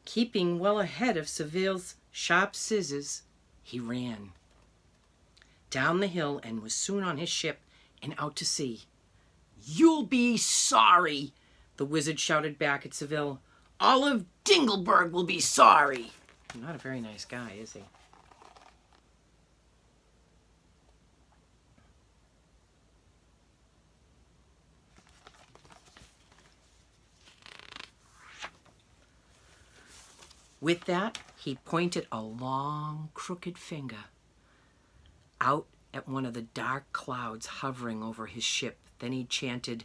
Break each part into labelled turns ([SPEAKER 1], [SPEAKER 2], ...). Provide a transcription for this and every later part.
[SPEAKER 1] Keeping well ahead of Seville's sharp scissors, he ran down the hill and was soon on his ship and out to sea. "You'll be sorry," the wizard shouted back at Seville. "All of Dingleberg will be sorry." Not a very nice guy, is he? With that, he pointed a long, crooked finger out at one of the dark clouds hovering over his ship. Then he chanted,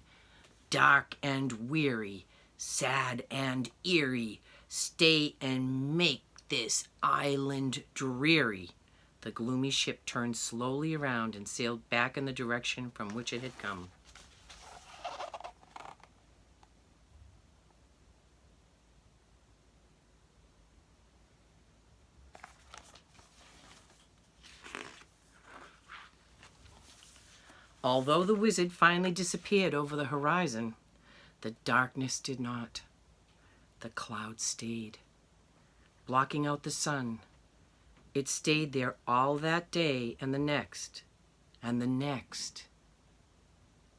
[SPEAKER 1] "Dark and weary, sad and eerie, stay and make this island dreary." The gloomy ship turned slowly around and sailed back in the direction from which it had come. Although the wizard finally disappeared over the horizon, the darkness did not. The cloud stayed, blocking out the sun. It stayed there all that day and the next, and the next,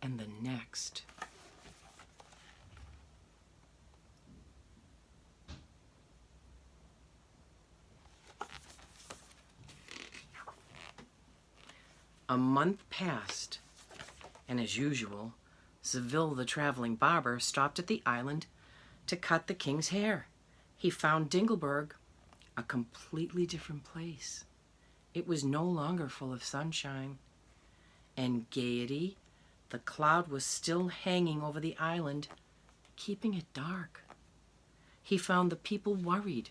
[SPEAKER 1] and the next. A month passed, and as usual, Seville the traveling barber stopped at the island to cut the king's hair. He found Dingleberg a completely different place. It was no longer full of sunshine and gaiety. The cloud was still hanging over the island, keeping it dark. He found the people worried.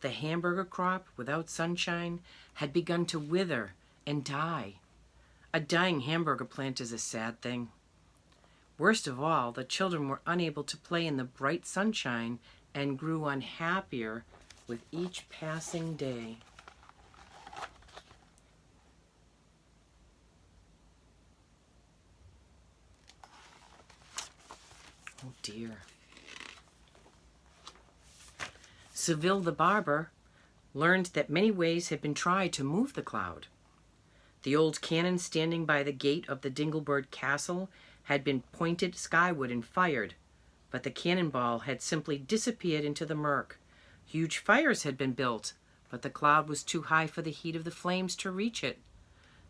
[SPEAKER 1] The hamburger crop, without sunshine, had begun to wither and die. A dying hamburger plant is a sad thing. Worst of all, the children were unable to play in the bright sunshine and grew unhappier with each passing day. Oh dear. Seville the barber learned that many ways had been tried to move the cloud. The old cannon standing by the gate of the Dinglebird Castle had been pointed skyward and fired, but the cannonball had simply disappeared into the murk. Huge fires had been built, but the cloud was too high for the heat of the flames to reach it.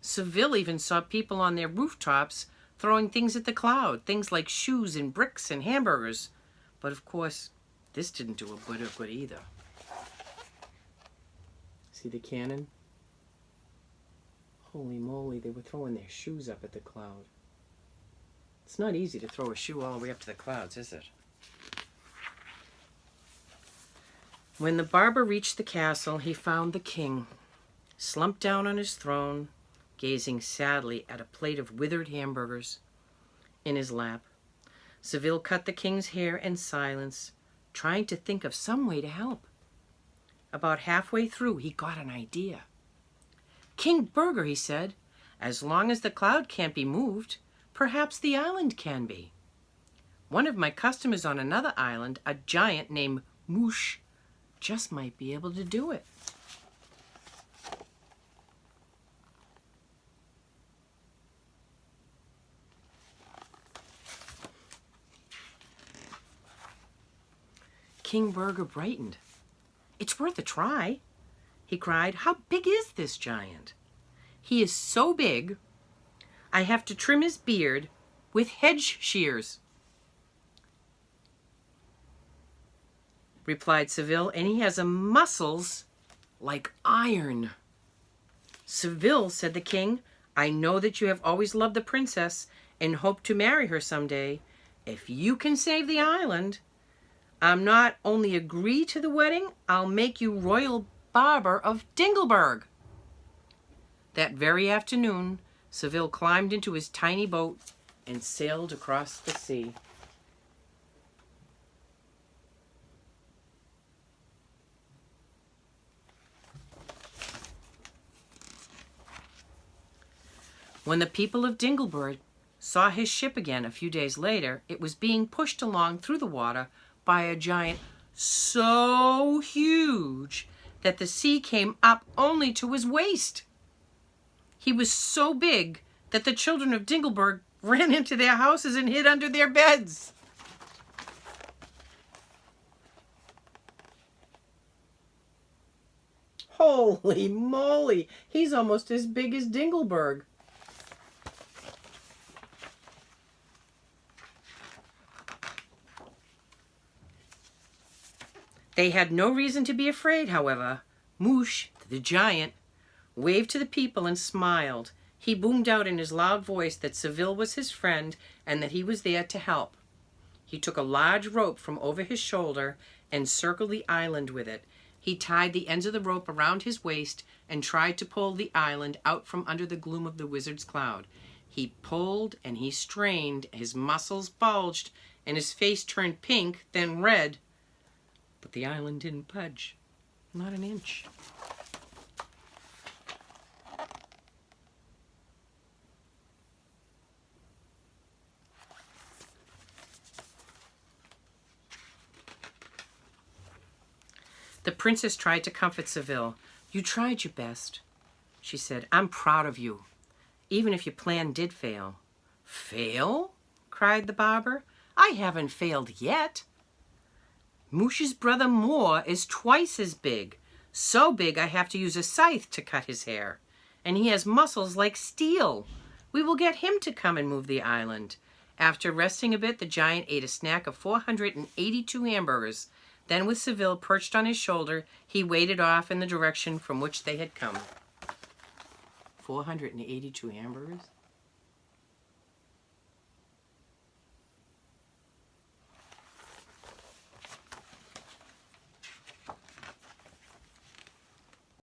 [SPEAKER 1] Seville even saw people on their rooftops throwing things at the cloud, things like shoes and bricks and hamburgers. But of course, this didn't do a bit of good either. See the cannon? Holy moly, they were throwing their shoes up at the cloud. It's not easy to throw a shoe all the way up to the clouds, is it? When the barber reached the castle, he found the king, slumped down on his throne, gazing sadly at a plate of withered hamburgers in his lap. Seville cut the king's hair in silence, trying to think of some way to help. About halfway through, he got an idea. "King Burger," he said, "as long as the cloud can't be moved, perhaps the island can be. One of my customers on another island, a giant named Moosh, just might be able to do it." King Burger brightened. "It's worth a try," he cried. "How big is this giant?" "He is so big, I have to trim his beard with hedge shears," replied Seville, "and he has muscles like iron." "Seville," said the king, "I know that you have always loved the princess and hope to marry her someday. If you can save the island, I'll not only agree to the wedding, I'll make you royal barber of Dingleberg." That very afternoon, Seville climbed into his tiny boat and sailed across the sea. When the people of Dingleberg saw his ship again a few days later, it was being pushed along through the water by a giant so huge that the sea came up only to his waist. He was so big that the children of Dingleberg ran into their houses and hid under their beds. Holy moly, he's almost as big as Dingleberg. They had no reason to be afraid, however. Moosh, the giant, waved to the people and smiled. He boomed out in his loud voice that Seville was his friend and that he was there to help. He took a large rope from over his shoulder and circled the island with it. He tied the ends of the rope around his waist and tried to pull the island out from under the gloom of the wizard's cloud. He pulled and he strained, his muscles bulged, and his face turned pink, then red. But the island didn't budge, not an inch. The princess tried to comfort Seville. "You tried your best," she said. "I'm proud of you, even if your plan did fail." "Fail?" cried the barber. "I haven't failed yet. Moosh's brother Moore is twice as big. So big I have to use a scythe to cut his hair. And he has muscles like steel. We will get him to come and move the island." After resting a bit, the giant ate a snack of 482 hamburgers. Then, with Seville perched on his shoulder, he waded off in the direction from which they had come. 482 hamburgers?